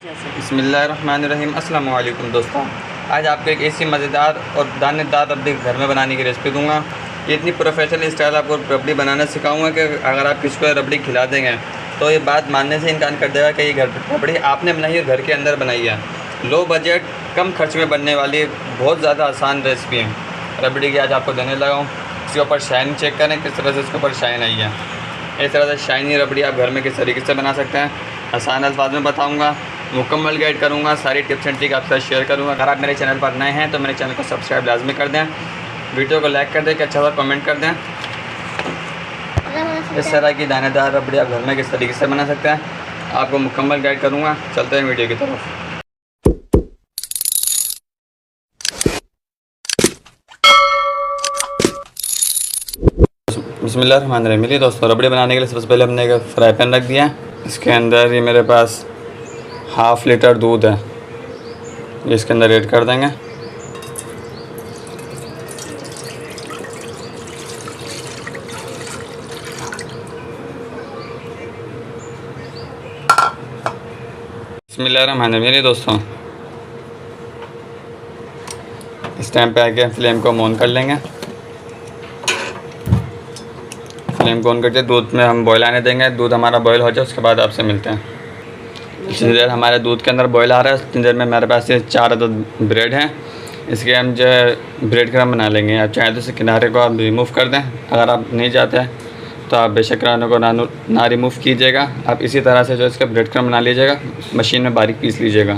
बिस्मिल्लाहिर्रहमानिर्रहीम। अस्सलाम वालेकुम दोस्तों, आज आपको एक ऐसी मज़ेदार और दानेदार रबड़ी घर में बनाने की रेसिपी दूंगा। ये इतनी प्रोफेशनल स्टाइल आपको रबड़ी बनाना सिखाऊंगा कि अगर आप किसी को रबड़ी खिला देंगे तो ये बात मानने से इनकार कर देगा कि ये रबड़ी आपने बनाई है, घर के अंदर बनाई है। लो बजट कम खर्च में बनने वाली बहुत ज़्यादा आसान रेसिपी है रबड़ी की। आज आपको देने लगा हूँ। इसके ऊपर शाइन चेक करें किस तरह से इसके ऊपर शाइन आई है। इस तरह से शाइनी रबड़ी आप घर में किस तरीके से बना सकते हैं, आसान अल्फाज में बताऊँगा, मुकम्मल गाइड करूँगा, सारी टिप्स एंड ट्रिक आपके साथ शेयर करूँगा। अगर आप मेरे चैनल पर नए हैं तो मेरे चैनल को सब्सक्राइब लाजमी कर दें, वीडियो को लाइक कर दें, अच्छा सा कमेंट कर दें। इस तरह की दानेदार रबड़ी आप घर में किस तरीके से बना सकते हैं आपको मुकम्मल गाइड करूँगा। चलते हैं वीडियो की तरफ। बिस्मिल्लाहिर्रहमानिर्रहीम। मेरी दोस्तों, रबड़ी बनाने के लिए सबसे पहले हमने एक फ्राई पैन रख दिया। इसके अंदर ये मेरे पास हाफ़ लीटर दूध है, ये इसके अंदर ऐड कर देंगे। बिस्मिल्लाहिर्रहमानिर्रहीम। मेरे दोस्तों, इस टाइम पे आके फ्लेम को ऑन कर लेंगे। फ्लेम को ऑन करके दूध में हम बॉयल आने देंगे। दूध हमारा बॉयल हो जाए उसके बाद आपसे मिलते हैं। जितनी देर हमारे दूध के अंदर बॉयल आ रहा है उतनी देर में मेरे पास ये 4 अदद ब्रेड हैं। इसके हम जो ब्रेड क्रम्ब बना लेंगे। आप चाहें तो इस किनारे को आप रिमूव कर दें, अगर आप नहीं चाहते हैं तो आप बेशक किनारे को ना रिमूव कीजिएगा। आप इसी तरह से जो इसका ब्रेड क्रम्ब बना लीजिएगा, मशीन में बारीक पीस लीजिएगा।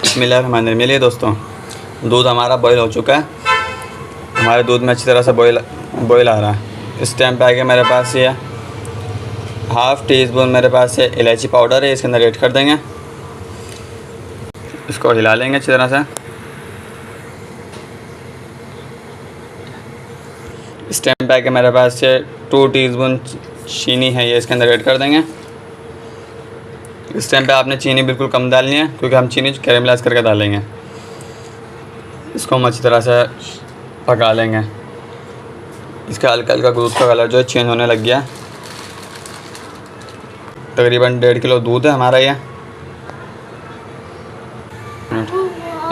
बिस्मिल्लाहिर्रहमानिर्रहीम। मेरे दोस्तों, दूध हमारा बॉयल हो चुका है। हमारे दूध में अच्छी तरह से बॉयल आ रहा है। इस टाइम पे आगे मेरे पास ये हाफ़ टी स्पून मेरे पास ये इलायची पाउडर है, इसके अंदर ऐड कर देंगे। इसको हिला लेंगे अच्छी तरह से। इस टाइम पे आके मेरे पास ये 2 टीस्पून चीनी है, ये इसके अंदर ऐड कर देंगे। इस टाइम पे आपने चीनी बिल्कुल कम डालनी है क्योंकि हम चीनी कैरेमलाइज़ करके डालेंगे। इसको हम अच्छी तरह से पका लेंगे। इसका हल्का हल्का दूध का कलर जो है चेंज होने लग गया। तकरीबन 1.5 किलो दूध है हमारा ये।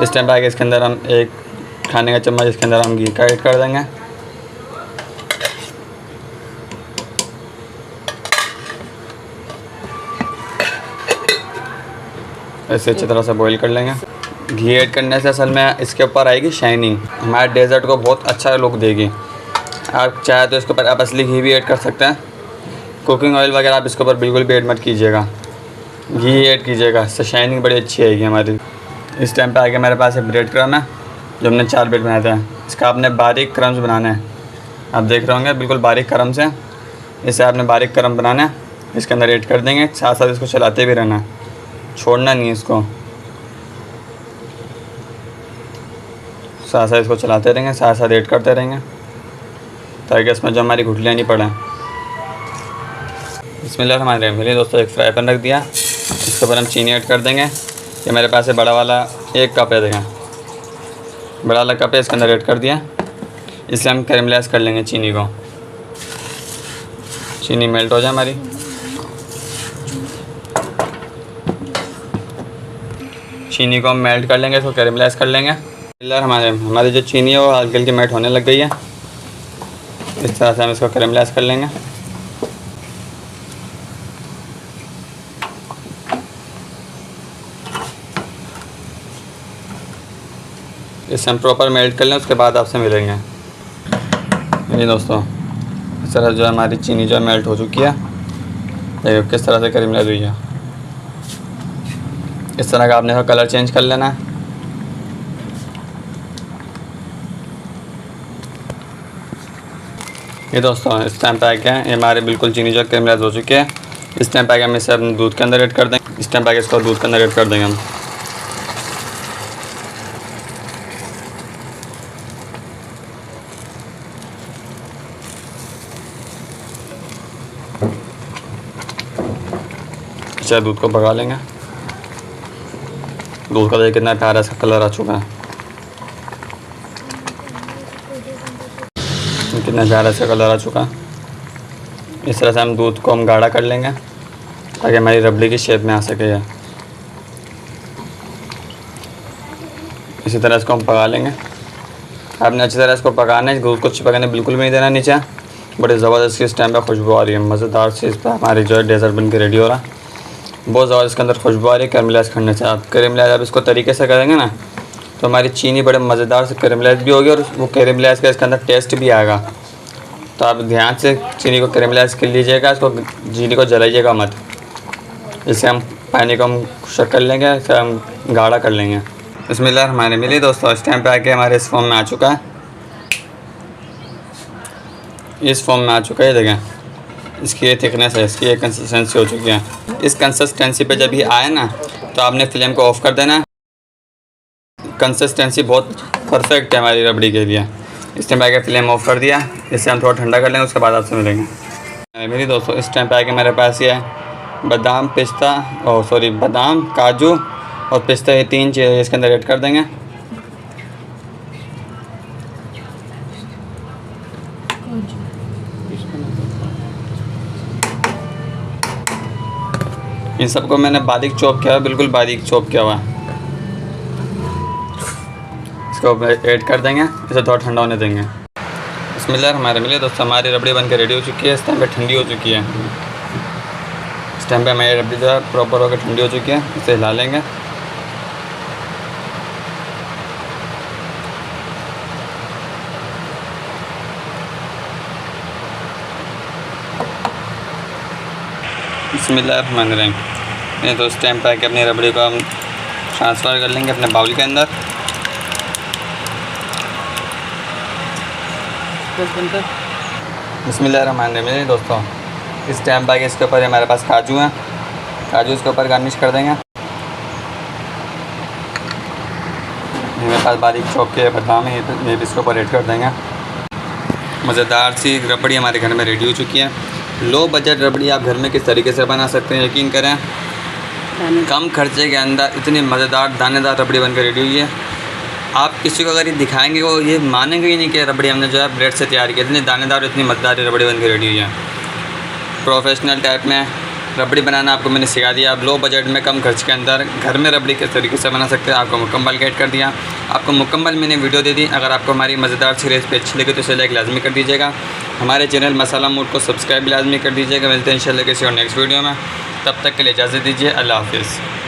इस टाइम पे आगे इसके अंदर हम 1 खाने का चम्मच इसके अंदर हम घी का ऐड कर देंगे। ऐसे अच्छी तरह से बॉईल कर लेंगे। घी ऐड करने से असल में इसके ऊपर आएगी शाइनिंग, हमारे डेज़र्ट को बहुत अच्छा लुक देगी। आप चाहे तो इसके ऊपर आप असली घी भी ऐड कर सकते हैं। कुकिंग ऑयल वगैरह आप इसके ऊपर बिल्कुल भी ऐड मत कीजिएगा, घी ऐड कीजिएगा, इससे शाइनिंग बड़ी अच्छी आएगी हमारी। इस टाइम पे आगे मेरे पास एक ब्रेड क्रम्ब है जो हमने 4 ब्रेड बनाए थे। इसका आपने बारीक क्रम्स बनाने हैं। आप देख रहे होंगे बिल्कुल बारीक क्रम्स हैं। इसे आपने बारीक क्रम्ब बनाना है, इसके अंदर ऐड कर देंगे। साथ साथ इसको चलाते भी रहना है, छोड़ना नहीं है इसको। साथ साथ इसको चलाते रहेंगे, साथ साथ ऐड करते रहेंगे ताकि इसमें जो हमारी गुठलियाँ नहीं पड़ें। बिस्मिल्लाहिर्रहमानिर्रहीम। मेरे दोस्तों, एक फ्राई पैन रख दिया, इसके ऊपर हम चीनी ऐड कर देंगे। ये मेरे पास है बड़ा वाला 1 कप है, देखें बड़ा वाला कप है, इसके अंदर ऐड कर दिया। इससे हम कैरेमलाइज़ कर लेंगे चीनी को। चीनी मेल्ट हो जाए हमारी। चीनी को हम मेल्ट कर लेंगे, इसको कैरेमलाइज़ कर लेंगे। हमारी जो चीनी है वो हल्की हल्की मेल्ट होने लग गई है। इस तरह से हम इसको कैरेमलाइज़ कर लेंगे। इसे हम प्रॉपर मेल्ट कर लें, उसके बाद आपसे मिलेंगे। ये दोस्तों, इस तरह जो हमारी चीनी जो मेल्ट हो चुकी है, देखो किस तरह से कैरेमलाइज़ हुई है। इस तरह का आपने इसका कलर चेंज कर लेना है। ये दोस्तों, इस टाइम पे आके ये हमारे बिल्कुल चीनी जो कैरेमलाइज़ हो चुकी है। इस टाइम पे आके हम इसे अपने दूध के अंदर ऐड कर देंगे। इस टाइम पे आके इसको दूध के अंदर ऐड कर देंगे हम। अच्छा, दूध को पका लेंगे। दूध का देखिए कितना प्यारा सा कलर आ चुका है, कितना प्यारा सा कलर आ चुका है। इस तरह से हम दूध को हम गाढ़ा कर लेंगे ताकि हमारी रबड़ी की शेप में आ सके। इसी तरह इसको हम पका लेंगे। आपने अच्छी तरह इसको पकाना है, दूध को चिपकने बिल्कुल भी नहीं देना नीचे। बड़ी ज़बरदस्त इस टाइम पे खुशबू आ रही है, मज़ेदार से इस पर हमारी जो है डेज़र्ट बन के रेडी हो रहा है। बहुत ज़बरदस्त इसके अंदर खुशबू आ रही है कैरमलाइज़ करने से। आप कैरमलाइज़ आप इसको तरीके से करेंगे ना तो हमारी चीनी बड़े मज़ेदार से कैरमलाइज़ भी होगी और वो कैरमलाइज़ का इसके अंदर टेस्ट भी आएगा। तो आप ध्यान से चीनी को कैरमलाइज़ कर लीजिएगा, इसको चीनी को जलाइएगा मत। इससे हम पानी को हम खुश्क कर लेंगे, इसे हम गाढ़ा कर लेंगे। बिस्मिल्लाह हमारे मिली दोस्तों, इस टाइम पे आके हमारे इस फॉर्म में आ चुका है, इस फॉर्म में आ चुका है। देखें इसकी ये थिकनेस है, इसकी ये कंसिस्टेंसी हो चुकी है। इस कंसिस्टेंसी पे जब ये आए ना तो आपने फ्लेम को ऑफ़ कर देना। कंसिस्टेंसी बहुत परफेक्ट है हमारी रबड़ी के लिए। इस टाइम पे आके फ्लेम ऑफ़ कर दिया। इससे हम थोड़ा ठंडा कर लेंगे, उसके बाद आपसे मिलेंगे। मेरी दोस्तों इस टाइम पे आके मेरे पास ये है बादाम, पिस्ता और बादाम, काजू और पिस्ता, ये 3 चीज़ें इसके अंदर ऐड कर देंगे। इन सबको मैंने बारीक चॉप किया है, बिल्कुल बारीक चॉप किया हुआ है। इसको ऐड कर देंगे, इसे थोड़ा ठंडा होने देंगे। बिस्मिल्लाह हमारे मिले दोस्तों, हमारी रबड़ी बन के रेडी हो चुकी है। इस टाइम पे ठंडी हो चुकी है। इस टाइम पे हमारी रबड़ी जो है प्रॉपर होकर ठंडी हो चुकी है। इसे हिला लेंगे। बिस्मिल्लाहिर्रहमानिर्रहीम। नहीं तो इस टाइम पे आके अपनी रबड़ी को हम ट्रांसफ़र कर लेंगे अपने बाउल के अंदर। बिस्मिल्लाहिर्रहमानिर्रहीम दोस्तों, इस टाइम पे आके इसके ऊपर हमारे पास काजू हैं, काजू इसके ऊपर गार्निश कर देंगे। मेरे पास बारीक चॉप के बादाम है, ये भी इसके ऊपर ऐड कर देंगे। मज़ेदार सी रबड़ी हमारे घर में रेडी हो चुकी है। लो बजट रबड़ी आप घर में किस तरीके से बना सकते हैं, यकीन करें कम खर्चे के अंदर इतनी मज़ेदार दानेदार रबड़ी बनकर रेडी हुई है। आप किसी को अगर ये दिखाएंगे वो ये मानेंगे ही नहीं कि रबड़ी हमने जो है ब्रेड से तैयार की। इतनी दानेदार इतनी मज़ेदार रबड़ी बनकर रेडी हुई है। प्रोफेशनल टाइप में रबड़ी बनाना आपको मैंने सिखा दिया। आप लो बजट में कम खर्च के अंदर घर में रबड़ी किस तरीके से बना सकते हैं आपको मुकम्मल गाइड कर दिया। आपको मुकम्मल मैंने वीडियो दे दी। अगर आपको हमारी मज़ेदार सी रेसिपी अच्छी लगी तो इसे लाइक लाजमी कर दीजिएगा। हमारे चैनल मसाला मूड को सब्सक्राइब लाजमी कर दीजिएगा। मिलते हैं इंशाल्लाह किसी और नेक्स्ट वीडियो में। तब तक के लिए इजाज़त दीजिए। अल्लाह हाफ़िज़।